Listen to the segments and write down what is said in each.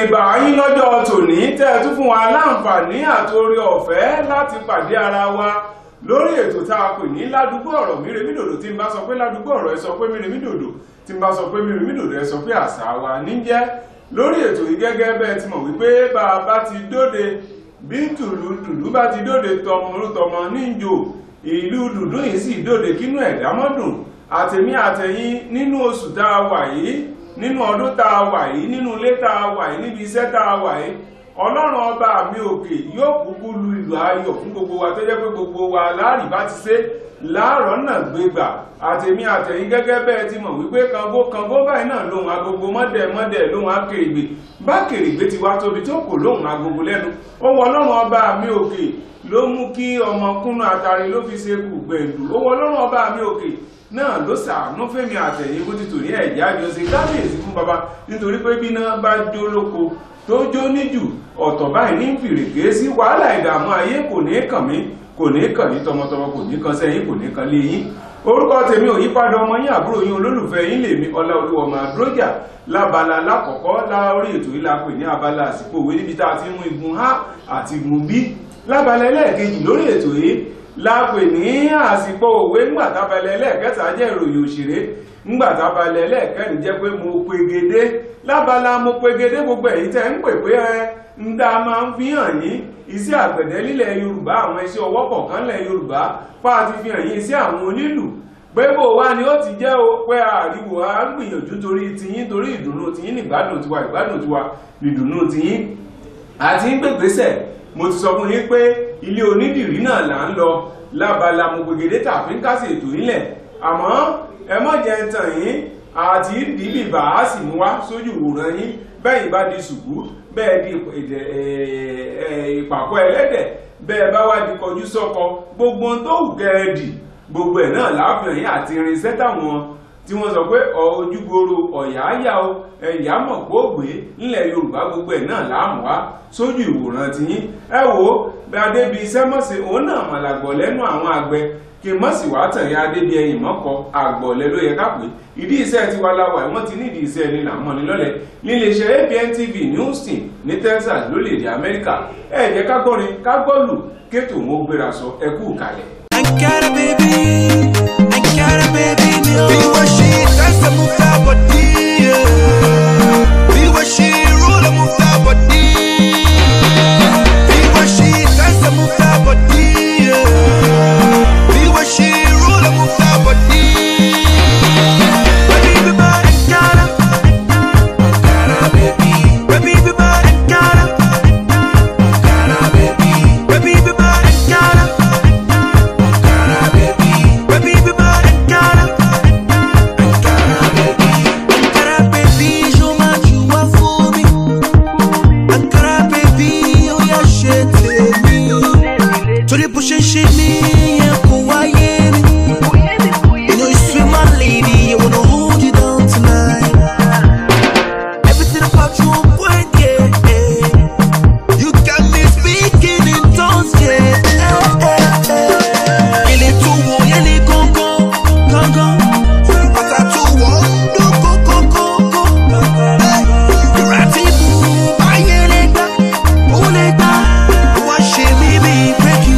ìbà yín lọ́jọ́ tòní tẹ́ tún fún wa láǹfààní àti oore ọ̀fẹ́ láti pàdé ara wa lórí ètò tá a pè ní ládùúgbò ọ̀rọ̀ Mírèmídòdò. Tí n bá sọ pé ládùúgbò ọ̀rọ̀ ẹ sọ pé Mírèmídòdò, tí n bá sọ pé Mírèmídòdò ẹ sọ pé àṣà wa níjẹ́ lórí ètò yìí. Gẹ́gẹ́ bẹ́ẹ̀ ti mọ̀ wípé bá a bá ti dóde bí tùlù bá ti dóde tọmọ níjò, ìlú dùndún yìí sì dóde kínú ẹ̀dá mọ́dùn. Àtèmi àtẹ̀yin nínú oṣù tá a wà yìí, nínú ọdún tá a wà yìí, nínú ilé tá a wà yìí, níbi iṣẹ́ tá a wà yìí, Ọlọ́run ọba mi òkè yóò kúkú lu ìlù ayọ̀ fún gbogbo wa tó jẹ́ pé gbogbo wa láàrí bá ti ṣe láàárọ̀ náà gbégbà. Àtèmi àtẹ̀yin gẹ́gẹ́ bẹ́ẹ̀ ti mọ̀ wípé kangbó báyìí náà lóhun agogo mọ́dẹ̀ lóhun akèrègbè bá kèrègbè ti wá tóbi tó kò lóhun agogo lẹ́nu. Ó wọ Ọlọ́run ọba mi òkè ló mú kí ọmọkúnnú àtàrí ló fi ṣe kù gbẹ̀ndù. Ó wọ Ọlọ́run ọba mi òkè náà ló ṣàánú fẹ́mi àtẹ̀yìn bó ti tò ní ẹ̀já àjọṣe kábíyèsí fún baba, nítorí pé bí náà bá jó lóko tó jó níjù ọ̀tọ̀ báyìí ní fìrèké sí wàhálà ìdààmú ayé kò ní kàn mí, kò ní kàn ní tọmọtọmọ, kò ní kan sẹ́yìn, kò ní kan lé yín. Orúkọ tèmi ò yípadà, ọmọ yín àbúrò yín olólùfẹ́ yín lèmi Ọláolúwa ọmọ Adrójà. Lábala lákọ̀ọ́kọ́ láórí ètò yìí la pè ní abala àsìkò òwe, níbi tá a ti mú igun H àti igun B. Lábala ẹlẹ́ẹ̀kejì lórí ètò yìí lápè ní àsìkò òwe. Ńgbàtàbalẹ̀ ẹlẹ́ẹ̀kẹta jẹ́ ìròyìn òṣèré, ńgbàtàbalẹ̀ ẹlẹ́ẹ̀kẹrin jẹ́ pé mo pegedé. Lábala mo pegedé gbogbo èyí tẹ́ ń pè pé ń dá máa ń fi hàn yín iṣẹ́ àgbẹ̀dẹ nílẹ̀ Yorùbá, àwọn iṣẹ́ ọwọ́ kọ̀ọ̀kan nílẹ̀ Yorùbá fáà ti fi hàn yín iṣẹ́ àwọn onílù. Pé bó wá ni ó ti jẹ́ o pé àríwò á ń gbìyànjú torí tiyín, torí ìdùnnú tiyín nígbádùn tiwa, ìgbádùn tiwa nìdùnnú tiyín àti ń gbègbèsẹ̀. Mo ti sọ fún yín pé ilé onídìrí náà là ń lọ. Lábala mo gbègede tàbí ń kásì ètò ilẹ̀, àmọ́ ẹ mọ́ jẹ́ tàn yín àti ìdíbì bá a sì mú wá sójú ìwòran yín. Bẹ́ẹ̀ bá di ṣùkú, bẹ́ẹ̀ di ìpàkọ́ ẹlẹ́dẹ̀, bẹ́ẹ̀ bá wá di kọjú sọ́kọ, gbogbo ohun tó wù kẹ́ẹ̀dì gbogbo ẹ̀ náà láàfin yín àti irinṣẹ́ táwọn tí wọ́n sọ pé ojúgboro ọ̀yà áyà o ẹ̀yà mọ̀ kó gbé nílẹ̀ Yorùbá, gbogbo ẹ̀ náà láàmú wá sójú ìwòran ti yín. Ẹ wo bí adébí iṣẹ́ mọ̀sẹ̀ òun náà màlàgbọ̀ lẹ́nu àwọn àgbẹ̀ kí mọ̀sí wá tàn yá adébí ẹ̀yìn mọ́kọ àgbọ̀lẹ̀ ló yẹ ká pé. Ìdí iṣẹ́ ti wá láwà wọ́n ti nídìí iṣẹ́ ní làmọ́ni lọ́lẹ̀ níléeṣẹ́ ABN TV ní Houston ní Texas lórílẹ̀‐èdè Amẹ́ríkà. Ẹ jẹ́ ká gbọ́rin ká gbọ́lù kétò mo gbéra sọ ẹ kú kalẹ̀. Ankara baby, Ankara baby, be what she dance and move that body, be what she roll and move that body, be what she dance and move that body, be what she roll and move that body. Baby be my Ankara, Ankara baby, baby be my Ankara, Ankara baby, baby be my Ankara. Pushing shit me, yeah, Hawaii. You know you sweet, my lady. I wanna hold you down tonight. Everything about you on point, yeah, yeah. You got me speaking in tongues, yeah, yeah, yeah. Il est tout bon, y'a les concons, concons. But I too want to go. Ratibu, aïe les gars, oh les gars. Watch me, baby, break you.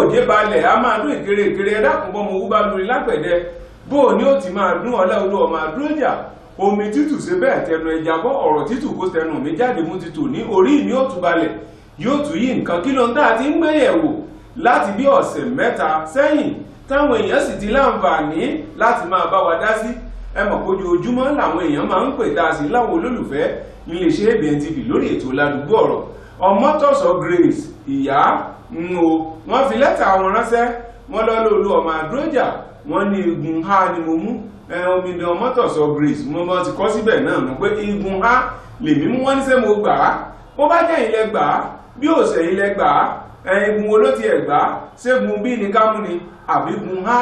òjé balẹ̀ a máa dún ìkéré ẹ̀dákùn bọ́ mo wú bá lórí lápẹ̀dẹ bó ní ó ti máa dún Ọláolú ọmọ Adúrójà omi títù ṣe bẹ́ẹ̀ tẹnu ẹja bọ́ ọ̀rọ̀ títù kó tẹnu mi jáde mú títù ní orí mi ó tún balẹ̀ yóò tún yí nǹkan kí ló ń tà ti ń gbéyẹ̀wò láti bí ọ̀sẹ̀ mẹ́ta sẹ́yìn táwọn èèyàn sì ti láǹfààní láti máa bá wa dá sí ẹ mọ̀ pé ojoojúmọ́ làwọn èèyàn máa ń pè dá sí láwọn olólùfẹ́ iléeṣẹ́ ABN TV lórí ètò Ládùúgbò Ọ̀rọ̀ Ọmọ́tọ̀sọ́ Grace ìyá wọ́n fi lẹ́tà wọn ránṣẹ́ wọ́n Ọláolú ọmọ Adúrójà wọ́n ní igun ha ni mo mú omidan Ọmọ́tọ̀sọ́ Grace mo mọ́ ti kọ́ síbẹ̀ náà mọ̀ pé igun ha lèmi mú wọ́n ní ṣé mo gbà á bó bá jẹ́ ilẹ̀ gbà á bí òṣè ilẹ̀ gbà á igun wo ló ti ẹ̀ gbà á ṣégun bí ní kámú ni àbí igun ha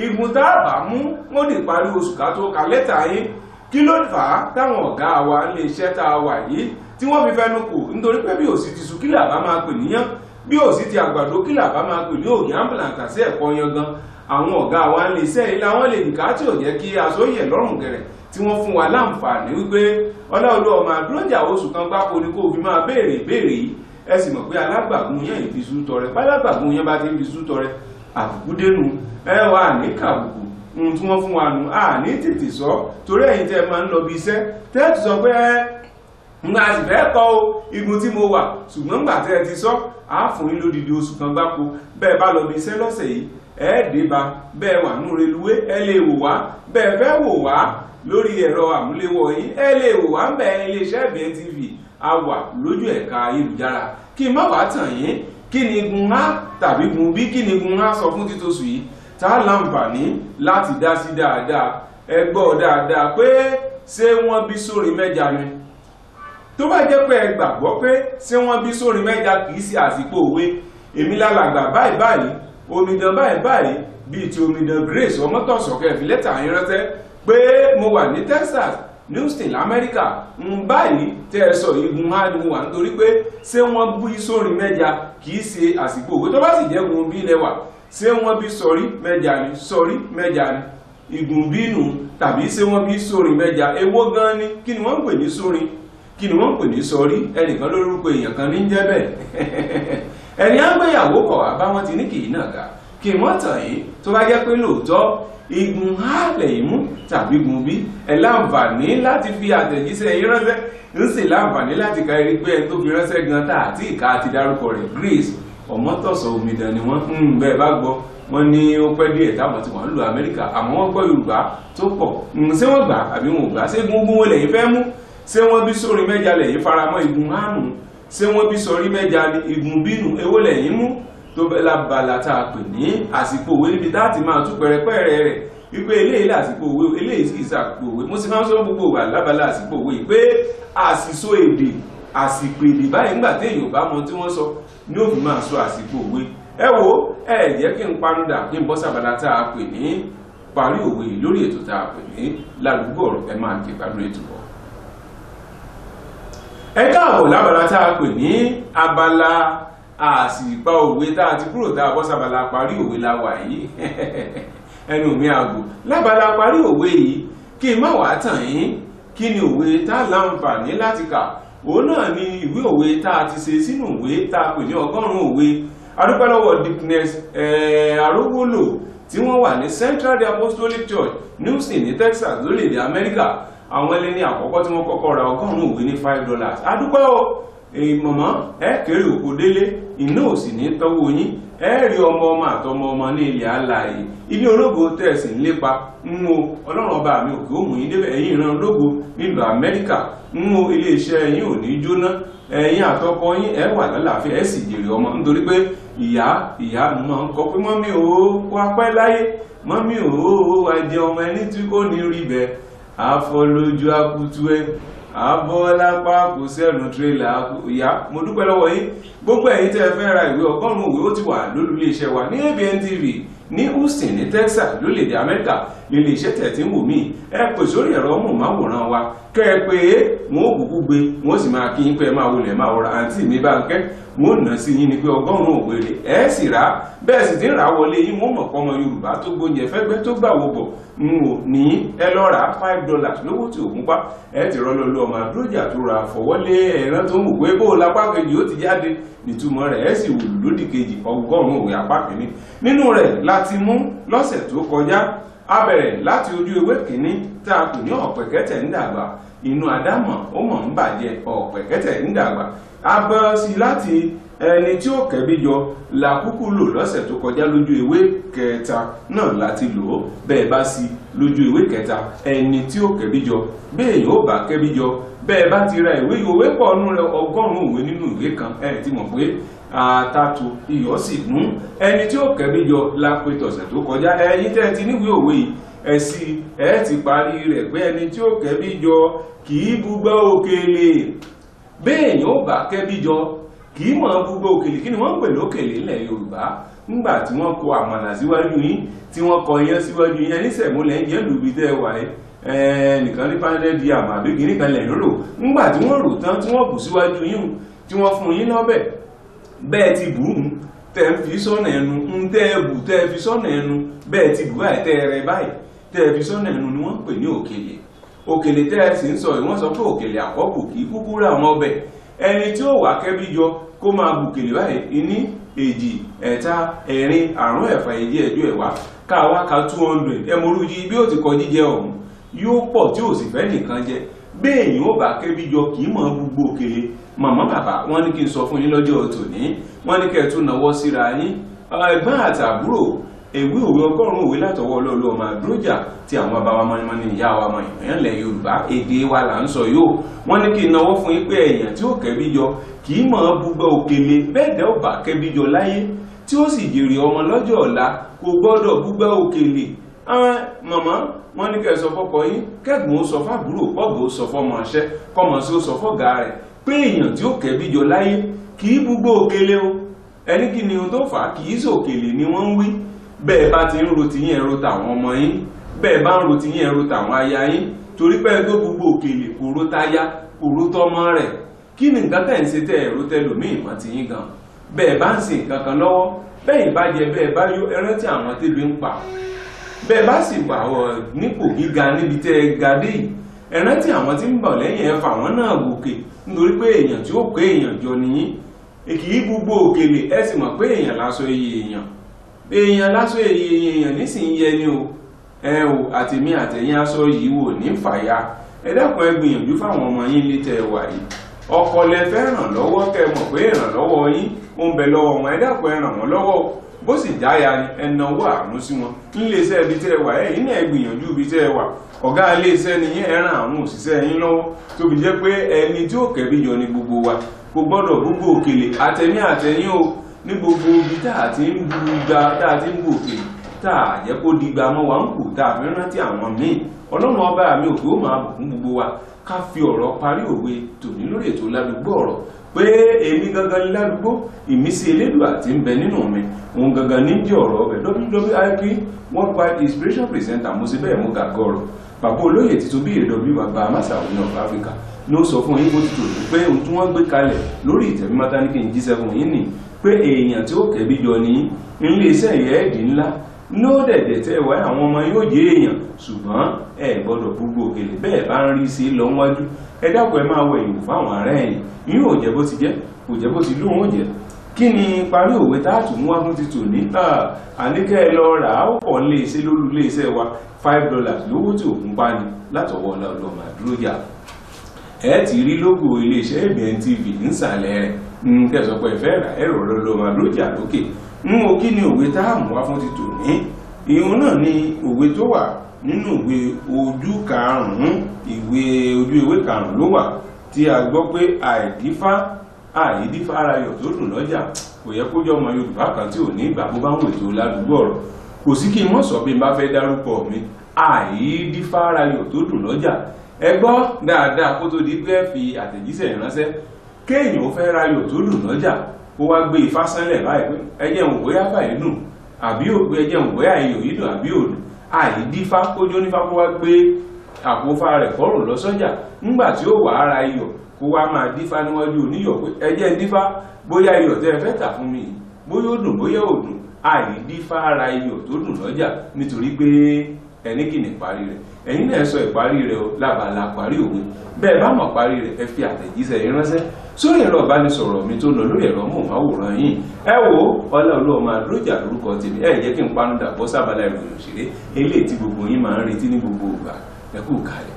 igun tá a bá mú wọ́n lè parí oṣù ká tó ka lẹ́tà yín kí ló fà á táwọn ọ̀gá wa lè iṣẹ́ tá a wà yìí tí wọ́n fi fẹnu kò nítorí pé bí òsì ti sùn kí làbá máa pè níyàn bí òsì ti àgbàdo kí làbá máa pè ní ògì ambulance sí ẹ̀kọ́ yangan àwọn ọ̀gá wa lè iṣẹ́ ilé àwọn lè nìkan tí ò jẹ́ kí aṣọ yẹ̀ lọ́rùn gẹ̀rẹ̀ tí wọ́n fún wa láǹfààní wípé Ọláolú ọmọ Adúrójà oṣù kan gbáko ni kó fi máa béèrè ìbéèrè yìí ẹ sì mọ̀ pé alágbàgún yẹn ìfisú tọrẹ pálágbàgún yẹn bá ti ń fisú tọrẹ àbùkù dénú ẹ wà ní kàbùkù tí wọ́n fún wa nù à ní tètè sọ torí ẹ̀yin tẹ́ máa ń lọ bí iṣẹ́ tẹ́ẹ̀tù sọ pé nga sì fẹ́ kọ́ o igun tí mo wà ṣùgbọ́n gbà tẹ́ ẹ ti sọ á fún yín lódìdí oṣù kan gbáko bẹ́ẹ̀ bá lọ bí iṣẹ́ lọ́sẹ̀ yìí ẹ̀ẹ́dẹ́ba bẹ́ẹ̀ wà nù reluwé ẹ lè wò wá bẹ́ẹ̀ fẹ́ wò wá lórí ẹ̀rọ àmúléwọ̀ yín ẹ lè wò wá ń bẹ iléeṣẹ́ ABN TV a wà lójú ẹ̀ka ayélujára kí n má wàá tàn yín kí ni igun A tàbí igun B kí ni igun A sọ fún títòsù yìí tá a láǹfààní láti dá sí dáadáa ẹ gbọ́ dáadáa pé ṣé wọ́n bí sórí mẹ́ja ni tó bá jẹ́ pé ẹ gbàgbọ́ pé ṣé wọ́n bí sórí mẹ́ja kì í ṣe àsìkò òwe èmi lálàgbà báyìí omidan báyìí bíi ti omidan Grace Ọmọ́tọ̀sọ́ kẹfì lẹ́tà yín ránṣẹ́ pé mo wà ní Texas Houston Amẹ́ríkà báyìí tẹ́ ẹ sọ igun A ni mo wà nítorí pé ṣé wọ́n bí sórí mẹ́ja kì í ṣe àsìkò òwe tó bá sì jẹ́ gun bí lẹ́wà ṣé wọ́n bí sọrí mẹ́ja ni igun bínú tàbí ṣé wọ́n bí sórí mẹ́ja èwo gan ni kí ni wọ́n ń pè ní sórí kí ni wọ́n ń pè ní sọrí ẹnìkan lórúkọ èèyàn kan ní jẹ́ bẹ́ẹ̀ ẹni á gbéyàwó kọ̀ wá bá wọn ti ní kì í nàga kí wọ́n tàn yín tó bá jẹ́ pé lóòótọ́ igun A lẹ́yìn mú tàbí igun B ẹ láǹfààní láti fi àtẹ̀jíṣẹ́ yín ránṣẹ́ ń sì láǹfààní láti ka eré pé ẹni tó fi ránṣẹ́ gan tá àti ìka àti dárúkọ rẹ̀ Grace Ọmọ́tọ̀sọ́ omidan ni wọ́n bẹ́ẹ̀ bá gbọ́ wọ́n ní ó pẹ́ díẹ̀ táwọn tí wọ́n ń lo Amẹ́ríkà àmọ́ wọ́n gbọ́ Yorùbá tó pọ̀ ṣé wọ́n gbà àbí wọn ò gbà ṣé gungun wọn lẹ́yìn fẹ́ mú ṣé wọ́n bí sórí mẹ́ja lẹ́yìn faramọ́ igun A nù ṣé wọ́n bí sọrí mẹ́ja ni igun B nù èwo lẹ́yìn mú tó bẹ́ lábala tá a pè ní àsìkò òwe níbi láti máa tú pẹ̀rẹ̀pẹ̀rẹ̀ rẹ̀ wípé eléyìí lásìkò òwe eléyìí sì ìsàpò òwe mo sì máa ń sọ gbogbo wà lábala àsìkò òwe pé àsìsọ èdè àsìkò èdè báyìí nígbà tí èèyàn bá mọ tí wọ́n sọ ní òfin máa sọ àsìkò òwe ẹ wo ẹ jẹ́ kí n panudà kí n bọ́ sábàlá tá a pè ní parí òwe lórí ètò tá a pè ní Ládùúgbò Ọ̀rọ̀ ẹ máa jẹ gbádùn ètò bọ̀. ẹ káàbọ̀ lábàlá tá a pè ní abala àsìpa òwe tá a ti kúrò tá a bọ́ sábàlá parí òwe la wà yìí ẹnu mi àgò lábàlá parí òwe yìí kí n má wàá tàn yín kí ni òwe tá a láǹfààní láti kà òun náà ni ìwé òwe tá a ti ṣe sínú ìwé tá a pè ní 100 òwe adúpẹ́ lọ́wọ́ Dickness Arówólò tí wọ́n wà ní Central Apostolic Church Houston ní Texas lórílẹ̀-èdè Amẹ́ríkà àwọn ẹlẹ́ni àkọ́kọ́ tí wọ́n kọ́kọ́ ra 100 òwe ní $5 adúpẹ́ o mọ̀mọ́ ẹ kéré òkú délé iná ò sì ní tọ́wọ́ yín ẹ rí ọmọ àtọmọ ọmọ ní ilẹ̀ alààyè ibi ológo tẹ̀sí ń lépa ń wo Ọlọ́run ọba mi òkè òmù yín débẹ̀ ẹ̀yin ìran ológo nílùú Amẹ́ríkà ń wo iléeṣẹ́ yín ò ní jóná ẹ̀yin àtọkọ yín ẹ wà lálàáfíà ẹ sì jèrè ọmọ nítorí pé ìyá máa ń kọ pé mọ́mí ò wá pẹ́ láyé mọ́mí ò àjẹ ọmọ ẹni tí kò ní rí bẹ́ẹ̀ àfọlójú akutu ẹ abọ́lápá kò sẹ́nu tírélà ìyá mo dúpẹ́ lọ́wọ́ yín gbogbo ẹ̀yin tẹ́ fẹ́ ra ìwé 100 òwe ó ti wà lórí iléeṣẹ́ wa ní ABN TV ní Houston ní Texas lórílẹ̀-èdè Amẹ́ríkà ní iléeṣẹ́ tẹ̀ tí ń wò mí ẹ pè sórí ẹ̀rọ móhùnmáwòrán wa kẹ́ pé wọ́n ó kúkú gbé wọ́n sì máa kí yín pé máa wọlé máa wọra àǹtí mi Bánkẹ́ wọ́n nà sí yín ni pé ọgọ́rùn-ún ògbèrè ẹ̀ sì rà bẹ́ẹ̀ sì ti ń rà wọlé yín wọ́n mọ̀ pọ́mọ Yorùbá tó gbóúnjẹ fẹ́gbẹ́ tó gbàwó bọ̀ ń wò ní ẹ lọ rà $5 lówó tí òkun pa ẹ ti rọ́lọ́lọ́ ọmọ àdúrójà tó ra fọwọ́lé ẹ̀rán tó ń wò pé bó lápá kejì ó ti jáde nítumọ̀ rẹ̀ ẹ sì wò lódì kejì ọgọ́rùn-ún òwe apá kìíní nínú rẹ̀ láti mú lọ́sẹ̀ tó kọjá a bẹ̀rẹ̀ láti ojú ewé kìíní tá a kò ní ọ̀pẹ̀kẹ́tẹ̀ ń dàgbà inú àdámọ̀ ó mọ̀ ń bàjẹ́ ọ̀pẹ̀kẹ́tẹ̀ ń dàgbà a bọ́ sí láti ẹni tí ó kẹ́bí jọ làkúkú lò lọ́sẹ̀ tó kọjá lójú ewé kẹta náà láti lò ó bẹ́ẹ̀ bá sí lójú ewé kẹta ẹni tí ó kẹ́bí jọ bẹ́ẹ̀ yóò bá kẹ́bí jọ bẹ́ẹ̀ bá ti ra ìwé pọ̀ nú rẹ ọgọ́rùn-ún ìwé nínú ìwé kan ẹ̀ ti mọ̀ pé àtàtù iyọ̀ sì nú ẹni tí ó kẹ́bí jọ lápẹ́ tọ̀sẹ̀ tó kọjá ẹ̀yin tẹ́ ti níwèé òwe yìí ẹ̀sì ẹ̀ ti parí rẹ̀ pé ẹni tí ó kẹ́bí jọ kì í búgbọ́ òkèlè bẹ́ẹ̀ yóò bá kẹ́bí jọ kì í mọ̀ búgbọ́ òkèlè kí ni wọ́n ń pè lókèlè ilẹ̀ Yorùbá ńgbà tí wọ́n kó àmàlà síwájú yín tí wọ́n kọ iyán síwájú yín ẹni sẹ̀múlẹ̀ ń jẹ́ lùbí tẹ́ wà nìkan ní pàdé di àmà àbí kìíní kan lẹ̀ lóró ńgbà tí wọ́n rò tán tí wọ́n bù síwájú yín tí wọ́n fún yín lọ́bẹ̀ bẹ́ẹ̀ ti bù ú tẹ́ ń fi sọ́nà ẹnu ń tẹ́ ẹ bù tẹ́ fi sọ́nà ẹnu bẹ́ẹ̀ ti bù báyìí tẹ́ rẹ báyìí tẹ́ fi sọ́nà ẹnu ni wọ́n pè ní òkèlè òkèlè tẹ́ ẹ sì ń sọ ìwọ́n sọ pé òkèlè àkọ́kù kì í kúkú rà wọn ọbẹ̀ ẹni tí ó wà kẹ́bí jọ kó máa bùkèlè báyìí ìní èjì ẹ̀ta ẹ̀rin àrún ẹ̀fà èjì ẹ̀jọ ẹ̀wá káwá ka 200 ẹmọrú yìí bí ó ti kọ jíjẹ ọ̀hún yóò pọ̀ tí ò sì fẹ́ nìkan jẹ béèyàn ó bá kẹ́bí jọ kì í mọ̀ gbogbo òkèlè màmá bàbá wọ́n ní kí n sọ fún yín lọ́jọ́ tòní wọ́n ní kẹ́ ẹ tún náwó síra yín ẹ̀gbọ́n àtàbúrò èwe òwe ọgọ́rùn-ún òwe látọwọ́ Ọlọ́ọ̀lọ́ ọmọ àdúrójà tí àwọn bàbá wa mọ́ni ìyá wa mọ̀ ìpínlẹ̀ Yorùbá èdè wa là ń sọ yóò wọ́n ní kí n náwó fún yín pé èèyàn tí ó kẹ́bí jọ kì í mọ̀ gbogbo òkèlè bẹ́ẹ̀ dẹ́ ó bá kẹ́bí jọ láyé tí ó sì jèrè ọmọ lọ́jọ́ ọ̀la kò gbọ́dọ̀ gbogbo òkèlè màmá wọ́n ní kẹ́ ẹ sọ fọ́kọ yín kẹ́gbọ́n ó sọ fábúrò pọ́gbọ́ ó sọ fọ́mọṣẹ́ kọ́mọ sí ó sọ fọ́gà rẹ̀ pé èèyàn tí ó kẹ́bí jọ láyé kì í gbogbo òkèlè o ẹni kí ni ohun tó fà á kì í sòkèlè ni wọ́n ń wí bẹ́ẹ̀ bá ti ń ro ti yín ẹ̀rọ tàwọn ọmọ yín bẹ́ẹ̀ bá ń ro ti yín ẹ̀rọ tàwọn aya yín torí pé tó gbogbo òkèlè kò ro táyá kò ro tọmọ rẹ̀ kí ni nǹkan tẹ̀ ń ṣe tẹ́ ẹ̀rọ tẹlòmíì mọ́ ti yín gan bẹ́ẹ̀ bá ń sin nǹkan kan lọ́wọ́ bẹ́ẹ̀ bá jẹ bẹ́ẹ̀ bá yó ẹran tí àwọn tẹ́bi ń pa bẹ́ẹ̀ bá sì wà nípò gíga níbi tẹ́ ẹ ga dé yìí ẹran tí àwọn tí ń bọ̀ lẹ́yìn ẹ̀fà wọn náà gòkè nítorí pé èèyàn tí ó kó èèyàn jọ nìyí kì í gbogbo òkèlè ẹ sì mọ̀ pé èèyàn lásọ iye èèyàn lásọ èèyàn nísìnyí yẹ ni o àtèmi àtẹ̀yìn aṣọ yìí wò ní fàyà ẹ dákun ẹ gbìyànjú fáwọn ọmọ yín létẹ wà yìí ọkọ lẹ fẹ́ ràn lọ́wọ́ kẹ́ mọ̀ pé ìrànlọ́wọ́ yín ó ń bẹ lọ́wọ́ wọn ẹ dákun ẹ ràn wọ́n lọ́wọ́ bó sì jáya ni ẹ náwó àánú sí wọn níléeṣẹ́ ibi tẹ́ wà ẹ̀yin náà gbìyànjú ibi tẹ́ wà ọ̀gá iléeṣẹ́ ni yín ẹ ràn àwọn òṣìṣẹ́ yín lọ́wọ́ tó fi jẹ́ pé ẹni tí ó kẹ́bí jọ ni gbogbo wa kò gbọ́dọ̀ gbogbo òkèlè àtẹ̀mí àtẹ̀yìn o ní gbogbo ibi tá a ti ń bu igba tá a ti ń bu òkèlè tá a jẹ́ kó digba mọ́ wa ń kù tá a fi rántí àwọn míì ọlọ́run ọba mi òkè ó máa bùkún gbogbo wa ká fi ọ̀rọ̀ parí òwe tòní lórí ètò Ládùúgbò ọ̀rọ̀ pé èmi gangan ní ládùúgbò ìmísí elédùà tí ń bẹ nínú mi òun gangan ní jẹ́ ọ̀rọ̀ ọbẹ̀ WWIP worldwide inspiration presenter mo sì bẹ́ẹ̀ mo gàgọ́ ọ̀rọ̀ bàbá olóyè ti tó bí èdè bàbá amáṣàwò ní of Africa ló sọ fún yín bó ti tòní pé ohun tí wọ́n gbé kalẹ̀ lórí ìtẹ̀mí mátánìkì ń jíṣẹ́ fún yín nì pé èèyàn tí ó kẹ́bí jọ ní ilé iṣẹ́ ìyẹ́ẹ̀dì ńlá ló dẹ̀dẹ̀ tẹ́ wá àwọn ọmọ yóò jẹ́ èèyàn ṣùgbọ́n ẹ gbọ́dọ̀ gbogbo òkèlè bẹ́ẹ̀ bá ń rí sí lọ wájú ẹ dákun ẹ máa wọ ìwò fáwọn ará ẹ̀yìn yín ò jẹ́ bó ti jẹ́ kò jẹ́ bó ti lóun ó jẹ́ kí ni parí òwe táàtù mú wá fún ti tò ní àníkẹ́ ẹ lọ rà á pọ̀ lé iṣẹ́ lólu ilé iṣẹ́ wa $5 lówó tí òkun pa ni látọwọ́ Ọlọ́ọ̀lọ́ ọmọ àdúrójà ẹ ti rí lógò iléeṣẹ́ ABN TV nísàlẹ̀ rẹ̀ kẹsọ̀pọ̀ ìfẹ́ rà ẹ̀rọ Ọlọ́ọ̀lọ́ ọmọ àdúrójà lókè mú kí ni òwe táàmù wá fún ti tò ní ìhun náà ni òwe tó wà nínú ìwé ojú karùn-ún ìwé ojú ewé karùn-ún ló wà tí a gbọ́ pé àìdífá ara yọ̀ tó dùn lọ́jà kò yẹ kó jẹ́ ọmọ Yorùbá kan tí ò ní ìgbà bó bá ń wètò Ládùúgbò ọ̀rọ̀ kò sí kí n mọ̀ sọ bí n bá fẹ́ dárúkọ mi àìdífá ara yọ̀ tó dùn lọ́jà ẹ gbọ́ dáadáa kó tó di pé fi àtẹ̀jíṣẹ́ ìránṣẹ́ kéèyàn ó fẹ́ ra yọ̀ tó dùn lọ́jà kó wá gbé ifá sánlẹ̀ báyìí pé ẹjẹ́ ń bóyá báyìí dùn àbí ògbé ẹjẹ́ ń bóyá iyọ̀ yìí dùn àbí òdùn àìdífá kójó nífá kó wá gbé àpòfà rẹ̀ kọ́rùn lọ sọ́jà nígbà tí ó wà ara iyọ̀ kó wá máa dífá níwájú oníyọ̀ pé ẹ jẹ́ dífá bóyá iyọ̀ tẹ́ ẹ fẹ́ tà fún mi bóyá ó dùn bóyá ò dùn àìdífá ara iyọ̀ tó dùn lọ́jà nítorí pé ẹni kì ní parí rẹ̀ ẹ̀yin náà sọ ìparí rẹ̀ lábala parí òwe bẹ́ẹ̀ bá mọ̀ parí rẹ̀ ẹ fi àtẹ̀jíṣẹ́ yín ránṣẹ́ sórí ẹ̀rọ ìbánisọ̀rọ̀ mi tó lọ lórí ẹ̀rọ móhùnmáwòrán yìí ẹ wo Ọláolúwa ọmọ Adójà lórúkọ tèmi ẹ jẹ́ kí n panu dà bọ́ sábàlá ìròyìn òṣèré eléyìí tí gbogbo yín máa ń retí ní gbogbo ìgbà ẹ kú kalẹ̀.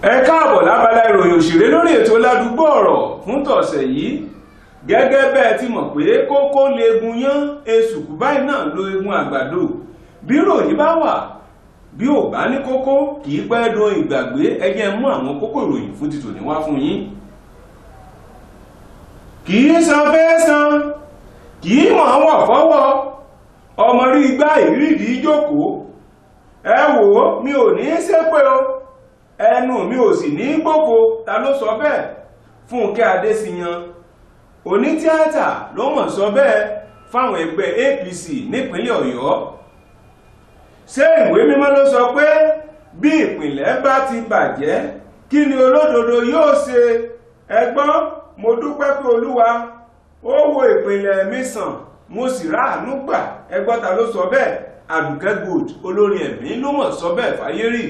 ẹ káàbọ̀ lábala ìròyìn òṣèré lórí ètò Ládùúgbò ọ̀rọ̀ fún tọ̀sẹ̀ yìí gẹ́gẹ́ bẹ́ẹ̀ ti mọ̀ pé kókó leegun yán esùkú báyìí náà lo egun àgbàdo bí ròyìn bá wà bí ò bá ní kókó kì í pẹ́ dun ìgbàgbé ẹgbẹ́ mú àwọn kókó ìròyìn fún títò ní wá fún yín kì í san fẹ́ san kì í mọ̀ wọ̀ fọ́wọ́ ọmọ rí igbá ìrídìí jókòó ẹ wò ó mi ò ní ṣépè o ẹnu mi ò sì ní gbóko ta ló sọ bẹ́ẹ̀ Fúnkẹ́ Adésíyan onítíátà ló mọ̀ sọ bẹ́ẹ̀ fáwọn ẹgbẹ́ APC nípínlẹ̀ Ọ̀yọ́ ṣé ìwé mímọ́ ló sọ pé bí ìpìlẹ̀ bá ti bàjẹ́ kí ni olódodo yóò ṣe ẹgbọ́n mo dúpẹ́ pé Olúwa ó wo ìpìlẹ̀ mi sàn mo sì ráàánú gbà ẹgbọ́n ta ló sọ bẹ́ẹ̀ Àdùkẹ́ Gold olórin ẹ̀mí ló mọ̀ sọ bẹ́ẹ̀ fáyé rí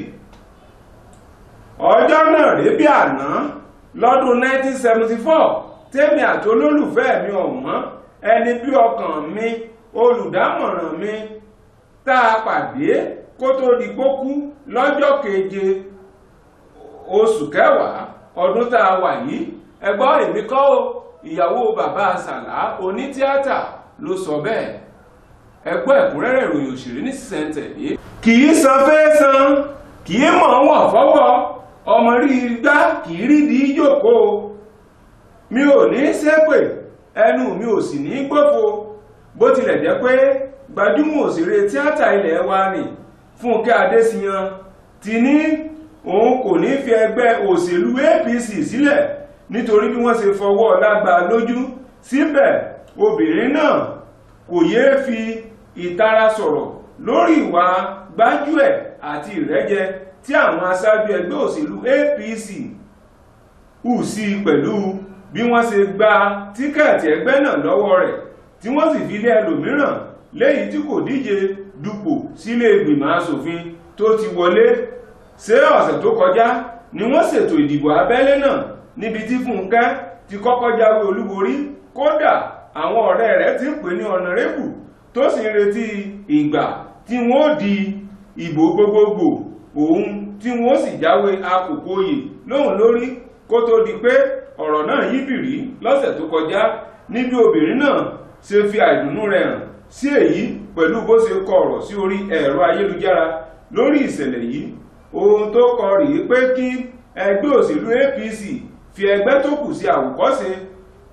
ọjọ́ náà rèé bí àná lọ́dún 1974 tèmi àti olólùfẹ́ mi ọ̀wọ́n ẹni bí ọkàn mi olùdámọ̀ràn mi tá a pàdé kó tó di pókú lọ́jọ́ keje oṣù kẹwàá ọdún tá a wà yìí ẹgbọ́n èmi kọ́ o ìyàwó bàbá Sàlá onítíátà ló sọ bẹ́ẹ̀ ẹgbọ́ ẹ̀kúnrẹ́rẹ́ ìròyìn òṣèré ní sísẹ̀ntẹ̀lé kì í san fẹ́ san kì í mọ̀ wọ́n fọwọ́ ọmọ rí igbá kì í rí di ìjókòó mi ò ní ṣépè ẹnu mi ò sì ní gbófo bó tilẹ̀ jẹ́ pé gbajúmọ̀ òṣèré tíátà ilẹ̀ wa ni Fúnkẹ́ Adésíyan ti ní òun kò ní fi ẹgbẹ́ òṣèlú APC sílẹ̀ nítorí bí wọ́n ṣe fọwọ́ lágbà lójú síbẹ̀ obìnrin náà kò yéé fi ìtara sọ̀rọ̀ lórí ìwà gbájúẹ̀ àti ìrẹ́jẹ tí àwọn aṣáájú ẹgbẹ́ òṣèlú APC hù sí pẹ̀lú bí wọ́n ṣe gba tíkẹ́ẹ̀tì ẹgbẹ́ náà lọ́wọ́ rẹ̀ tí wọ́n sì fi lé ẹlòmíràn léyìí tí kò díje dupò sílé ìgbìmọ̀ aṣòfin tó ti wọlé ṣé ọ̀sẹ̀ tó kọjá ni wọ́n ṣètò ìdìbò abẹ́lé náà níbi tí Fúnkẹ́ ti kọ́kọ́ jáwé olúborí kódà àwọn ọ̀rẹ́ rẹ̀ ti pè ní ọ̀nàrẹ́bù tó sì ń retí ìgbà tí wọ́n di ìbò gbogbogbò òun tí wọ́n sì jáwé akòkò oyè lóhùn lórí kó tó di pé ọ̀rọ̀ náà yí bìrí lọ́sẹ̀ tó kọjá níbi obìnrin náà ṣe fi àìdùnnú rẹ̀ hàn sí èyí pẹ̀lú bó ṣe kọ ọ̀rọ̀ sí orí ẹ̀rọ ayélujára lórí ìṣẹ̀lẹ̀ yìí ohun tó kọ rèé pé kí ẹgbẹ́ òṣèlú APC fi ẹgbẹ́ tó kù sí àwòkọ́ṣe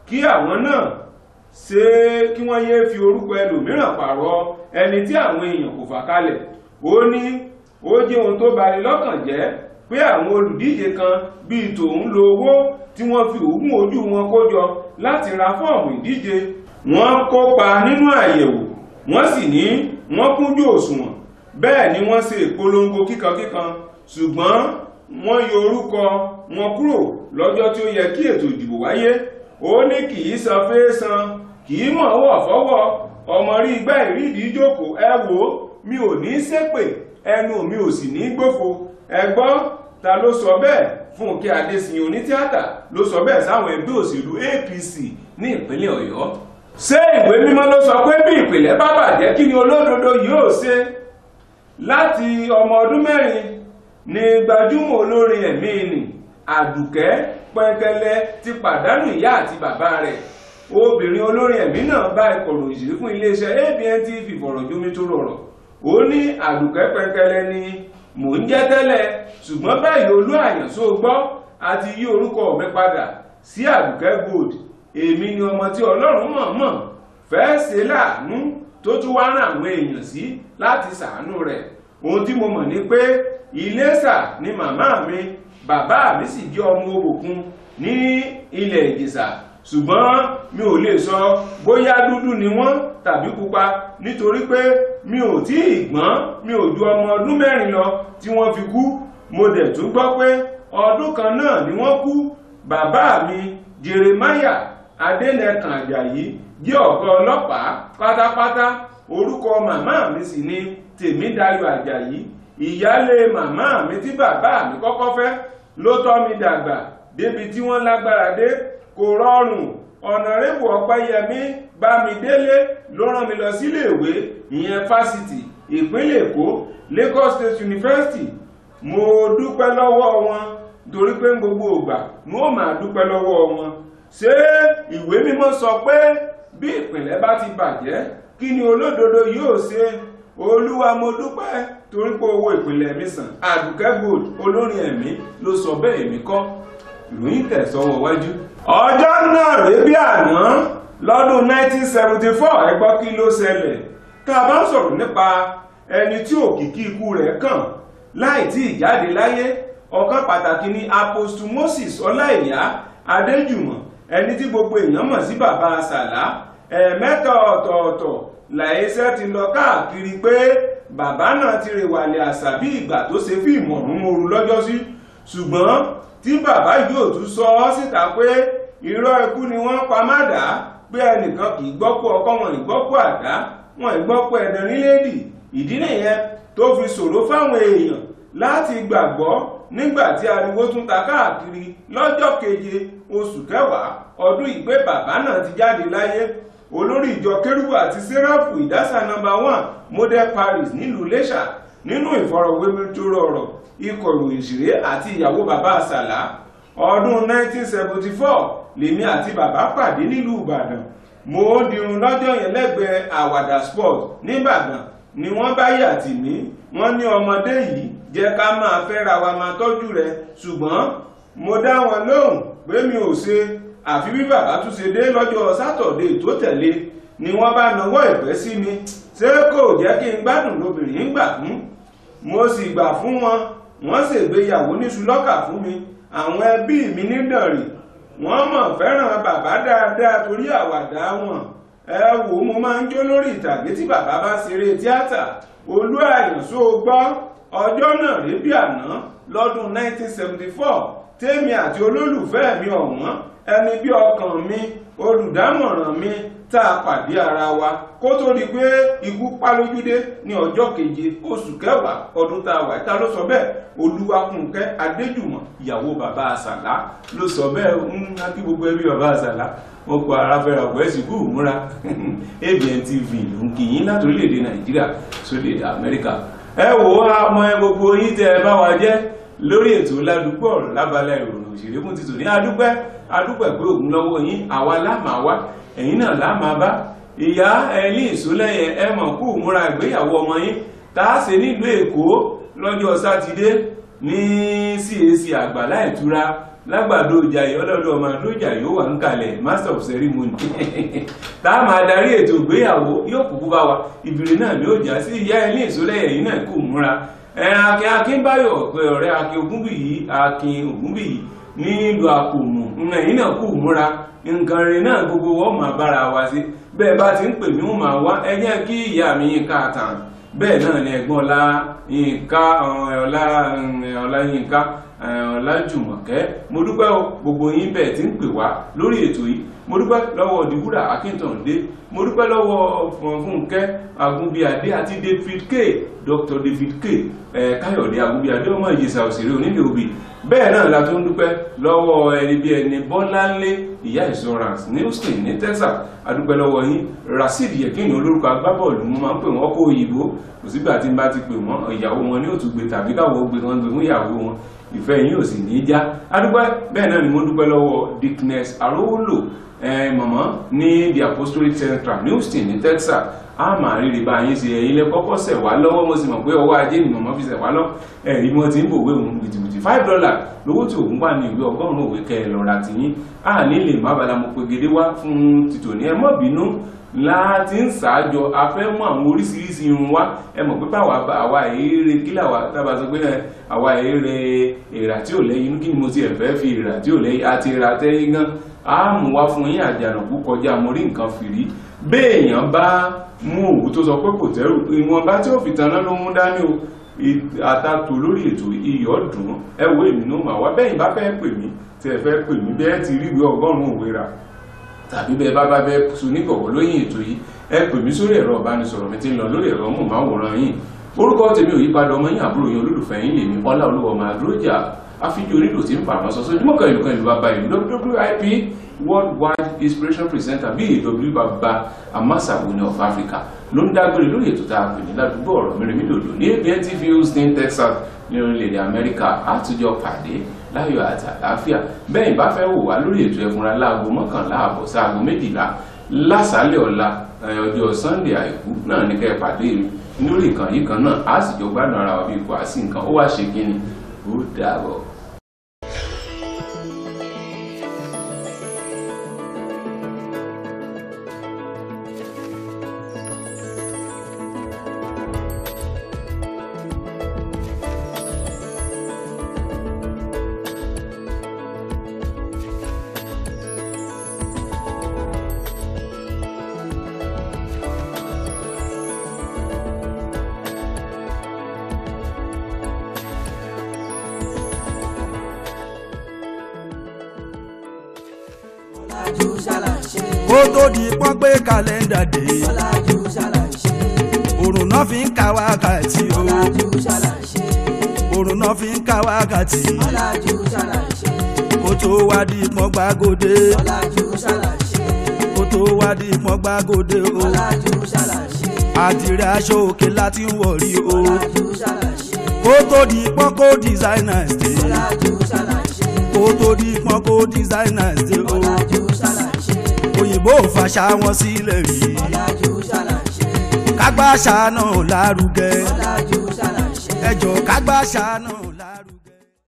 kí àwọn náà ṣe kí wọ́n yéé fi orúkọ ẹlòmíràn pààrọ̀ ẹni tí àwọn èèyàn kò fà kalẹ̀ ó ní ó jẹ́ ohun tó bani lọ́kàn jẹ́ pé àwọn olùdíje kan bíi tòun lo owó tí wọ́n fi òògùn ojú wọn kó jọ láti ra fọ́ọ̀mù ìdíje wọ́n kópa nínú àyẹ̀wò wọ́n sì ní wọ́n kúnjú òṣùwọ̀n bẹ́ẹ̀ ni wọ́n ṣe ìpolongo kíkankíkan ṣùgbọ́n wọ́n yọ orúkọ wọn kúrò lọ́jọ́ tí ó yẹ kí ètò ìdìbò wáyé ó ní kì í san fẹ́ san kì í mọ̀ wọ̀ fọ́wọ́ ọmọ rí igbá ìrídìí jókòó ẹ wò ó mi ò ní ṣépè ẹnu mi ò sì ní gbófo ẹ gbọ́ ta ló sọ bẹ́ẹ̀ Fúnkẹ́ Adésíyan onítíátà ló sọ bẹ́ẹ̀ sáwọn ẹgbẹ́ òṣèlú APC ní ìpínlẹ̀ Ọ̀yọ́ ṣé ìwé mímọ́ ló sọ pé bí ìpìlẹ̀ bá bàjẹ́ kí ni olódodo yóò ṣe láti ọmọ ọdún mẹ́rin ni gbajúmọ̀ olórin ẹ̀mí ni Àdùkẹ́ Pẹ́kẹ́lẹ́ ti pàdánù ìyá àti bàbá rẹ̀ obìnrin olórin ẹ̀mí náà bá ìkọ̀ròyìn fún iléeṣẹ́ ABN TV fọ̀rọ̀jomitoro ọ̀rọ̀ ó ní Àdùkẹ́ Pẹ̀kẹ́lẹ́ ni mò ń jẹ́ tẹ́lẹ̀ ṣùgbọ́n báyìí Olú Àyànṣó gbọ́ àti yí orúkọ mi padà sí Àdùkẹ́ Gold. Èmi ni ọmọ tí Ọlọ́run mọ̀ọ́mọ̀ fẹ́ ṣe láàánú tó tún wá rán àwọn èèyàn sí láti ṣàánú rẹ̀. Ohun tí mo mọ̀ ni pé Iléṣà ni màmá mi, bàbá mi sì jẹ́ ọmọ Òbòkun ní ilẹ̀ Ìjẹ̀ṣà, ṣùgbọ́n mi ò lè sọ bóyá dúdú ni wọ́n tàbí pupa nítorí pé mi ò tí ì gbọ́n, mi ò ju ọmọ ọdún 4 lọ tí wọ́n fi kú. Mo dẹ̀ tún gbọ́ pé ọdún kan náà ni wọ́n kú. Bàbá mi Jeremiah Adénẹkàn Àjàyí jẹ́ ọ̀gá ọlọ́pàá pátápátá. Orúkọ màmá mi sì ni Tèmídayọ̀ Àjàyí. Ìyálé màmá mi tí bàbá mi kọ́kọ́ fẹ́ ló tọ́ mi dàgbà débi tí wọ́n lágbára dé. Kò rọrùn. Ọ̀nàrẹ́bù Ọpẹ́yẹmí Bámidélé ló rán mi lọ sílé ìwé ìyẹn fásitì ìpínlẹ̀ Èkó, Lagos State University. Mo dúpẹ́ lọ́wọ́ wọn torí pé gbogbo ìgbà ni ó máa dúpẹ́ lọ́wọ́ wọn. Ṣé ìwé mímọ́ sọ pé bí ìpìlẹ̀ bá ti bàjẹ́ kí ni olódodo yóò ṣe? Olúwa mo dúpẹ́ torí pé owó ìpìlẹ̀ mi sàn. Àdùkẹ́ Gold olórin ẹ̀mí ló sọ bẹ́ẹ̀, èmi kọ́. Ìròyìn tẹ̀sọ́wọ́ wájú. Ọjọ́ náà rèé bí àná lọ́dún 1974 ẹ gbọ́ kí ló ṣẹlẹ̀. Tá a bá ń sọ̀rọ̀ nípa ẹni tí òkìkí ikú rẹ̀ kàn láì tí ì jáde láyé, ọ̀kan pàtàkì ni Apostle Moses Ọláìyá Adéjùmọ̀, ẹni tí gbogbo èèyàn mọ̀ sí Bàbá Sàlá. Ẹ̀ẹ̀mẹ́ta ọ̀tọ̀ọ̀tọ̀ làìṣẹ́ ti lọ káàkiri pé bàbá náà ti rèwàlẹ̀ àṣà bí ìgbà tó ṣe fíìmù ọ̀run mòru lọ́jọ́sí, ṣùgbọ́n tí bàbá yóò tún sọ ọ́ síta pé irọ́ ikú ni wọ́n pa má dá, pé ẹnìkan kì í gbọ́pọ̀ ọkọ wọn ìgbọ́pọ̀ àdá, wọn ìgbọ́pọ̀ ẹ̀dàn níléèdì. Ìdí nìyẹn tó fi ṣòro fáwọn èèyàn láti gbàgbọ́ nígbà tí ariwo tún ta káàkiri lọ́jọ́ 7 oṣù kẹwàá ọdún ìgbé bàbá náà ti jáde láyé. Olórí ìjọ Kérúbù àti Séráfù Ìdásà No.1 Model Paris nílùú Iléṣà nínú ìfọ̀rọ̀wémilítóró ọ̀rọ̀ ikọ̀ ìròyìn òṣèré àti ìyàwó Bàbá Sàlá. Ọdún 1974 lèmi àti bàbá pàdé nílùú Ìbàdàn. Mo dirun lọ́jọ́ yẹn lẹ́gbẹ̀ẹ́ Àwàdà Sport níbàdàn ni wọ́n bá yà tì mí. Wọ́n ní ọmọdé yìí jẹ́ ká máa fẹ́ra wa máa tọ́jú rẹ̀, ṣùgbọ́n mo dá wọn lóhùn pé mi ò ṣe. Àfi bí bàbá tún ṣe dé lọ́jọ́ sátọ̀dé tó tẹ̀lé ni wọ́n bá nawọ́ ìfẹ́ sí mi. Ṣé kò jẹ́ kí n gbádùn lóbìnrin gbà fún? Mo sì gbà fún wọn. Wọ́n ṣègbéyàwó níṣu lọ́kà fún mi. Àwọn ẹbí mi nídànrè wọ́n mọ̀ fẹ́ràn bàbá dáadáa torí àwàdà wọn. Ẹ wò mo máa ń jó lórí ìtàgé tí bàbá bá ṣeré tíátà. Olú Àyànṣó gbọ́. Ọjọ́ náà rèé bí àná lọ́dún 1974 tèmi àti olólùfẹ́ mi ọ̀wọ́n, ẹni bí ọkàn mi, olùdámọ̀ràn mi, tá a pàdé ara wa kó tó di pé ikú pálójúdé ní ọjọ́ 7 oṣù kẹwàá ọdún tá a wà. Ta ló sọ bẹ́ẹ̀? Olúwafúnkẹ́ Adéjùmọ̀, ìyàwó Bàbá Sàlá ló sọ bẹ́ẹ̀. Kí gbogbo ẹbí Bàbá Sàlá wọn kó ara fẹ́ra ọ̀pọ̀ ẹ̀sìn kú múra. ABN TV ló ń kí yín láti orílẹ̀-èdè Nàìjíríà sórílẹ̀-èdè Amẹ́ríkà. Ẹ wò ó ọmọ ẹ gbogbo yín tẹ ẹ bá wa jẹ́ lórí ètò Ládùúgbò ọ̀rọ̀ lábala ìròyìn òṣèré fún títò ní adúpẹ́ pé ògùn lọ́wọ́ yín, àwa láàmà wá ẹ̀yin náà láàmà bá. Ìyá ẹ̀lí ìsólẹ́yẹ ẹ mọ̀ kú múra ìgbéyàwó ọmọ yín tá a ṣe nílùú Èkó lọ́jọ́ sátidé ní CAC Àgbàlá Ìtura lágbàdo ìjàyè ọlọ́dọ̀ ọmọ àdójà yóò wà ń kalẹ̀ master of ceremony tá a máa darí ètò ìgbéyàwó yóò kúkú bá wa. Ìbìrì náà ni ó jà sí ìyá ẹ̀lí ìsólẹ́yẹ yìí náà kú múra. Akin Akínbáyọ̀ ọ̀rẹ́ Akin Ògúnbíyì nílùú Àpòmù ẹ̀yìn náà kú múra. Nǹkan rẹ̀ náà gbogbo wọ́n máa bára wa sí. Bẹ́ẹ̀ bá ti ń pè mí wọ́n máa wá. Ẹ jẹ́ kí ìyá mi Yínká Àtàn, bẹ́ẹ̀ náà ni ẹ̀gbọ́n Ọláyínká Ọlájùmọ̀kẹ́. Mo dúpẹ́ gbogbo yín bẹ́ẹ̀ tí ń pè wá lórí ètò yìí. Mo dúpẹ́ lọ́wọ́ Dìbúrà Akíntàndé. Mo dúpẹ́ lọ́wọ́ Fúnkẹ́ Agúnbíadé àti David K. Dr. David K. Káyọ̀dé Agúnbíadé ọmọ Ìjẹ̀ṣà òṣèré onílé obì. Bẹ́ẹ̀ náà la tó ń dúpẹ́ lọ́wọ́ ẹni bí ẹni Bọ́láńlé ìyá insurance ní Houston ní Texas. Adúpẹ́ lọ́wọ́ yín. Rasheed Yekini olórúkọ agbábọ́ọ̀lù mo máa ń pè wọ́n kó òyìnbó. Kò sígbà tí n bá ti pè wọ́n ìyàwó wọn ní òtún gbé tàbí káwọ́ gbé wọn gbé fún ìyàwó wọn. Ìfẹ́ yín ò sì ní í já. Adúpẹ́ bẹ́ẹ̀ náà ni mo dúpẹ́ lọ́wọ́ Dickness Arówólò mọ̀mọ́ ní the Apostolic Central ní Houston ní Texas. a máa rírí bá yín ṣe ẹ̀yin lẹ kọ́kọ́ ṣẹ̀ wá lọ́wọ́ mo sì mọ̀ pé ọwọ́ ajé ni mọ̀mọ́ fi ṣẹ̀ wá lọ ẹ̀rí mọ́ ti ń bòwe òun gbìtìgbìtì $5 lówó tí òun wà ní ìwé ọgọ́rùn-ún òwe kẹ́ ẹ lọ ra tiyín a ní lè má bala mo pegedé wá fún tìtòní ẹ mọ́ bínú láti ń ṣáájọ afẹ́ mú àwọn oríṣiríṣi irun wá ẹ mọ̀ pé àwa èrè kí làwa tábà sọ pé àwa èrè èrà tí ò lẹ́yìn kí ni mo ti ẹ̀fẹ́ fi èrà tí ò lẹ́yìn àti èrà tẹ́yìn gan a mú wá fún yín àjànàkú kọjá mo rí nǹkan fìrí béèyàn bá mú òwú tó sọ pé kò tẹ́rù ìwọ̀nba tí ó fi tanná ló mú dání o àtàtò lórí ètò iyọ̀ dùn ẹ wo èmi náà mà wá bẹ́yìn bá fẹ́ pè mí tí ẹ fẹ́ pè mí bẹ́ẹ̀ ti rí ìwé ọgọ́rùn-ún òwe rà tàbí bẹ́ẹ̀ bá fẹ́ sun nígbọ̀wọ́ lóyìn ètò yìí ẹ pè mí sórí ẹ̀rọ ìbánisọ̀rọ̀ mi tí ń lọ lórí ẹ̀rọ móhùnmáwòrán yìí orúkọ tèmi ò yípadà ọmọ yín àbúrò yín olólùfẹ́ yín lèmi Ọláolúwa ọmọ Adrójà àfijọ́ onílò tí ń pa àwọn sọ́sọ́ ojúmọ́ kan ìlú bàbá ìlú WIP Worldwide Inspiration Presenter BAW bàbá Amáṣàwò ní of Africa ló ń dágbére lórí ètò tá a pè ní ládùúgbò ọ̀rọ̀ Mèremídòdò ní ABN TV Houston Texas ní orílẹ̀-èdè Amẹ́ríkà àtúnjọ pàdé láyọ̀ àti àlàáfíà bẹ́ẹ̀ bá fẹ́ wò wá lórí ètò ẹ̀fúnra láago 11 àbọ̀ sí aago 12 lásàálẹ̀ ọ̀la ọjọ́ Sunday àìkú náà ní kẹ́ pàdé lórí ìkànnì kan náà á sì jọ gbádùn ara wa bí ipò àsì nǹkan ó wá ṣe kíni ó dàbọ̀. kó tó di pọ́n pé kàlẹ́ndà dé òrùn náà fi ń ka wákàtí o òrùn náà fi ń ka wákàtí kó tó wá di pọ́n gbàgòdè kó tó wá di pọ́n gbàgòdè o àdìrẹ aṣọ òkè láti wọ̀rí o kó tó di pọ́n kó designers dé kó tó di pọ́n kó designers dé o òyìnbó fàṣà wọn sílẹ̀ rí kágbàṣà náà lárugẹ ẹjọ́ kágbàṣà náà lárugẹ.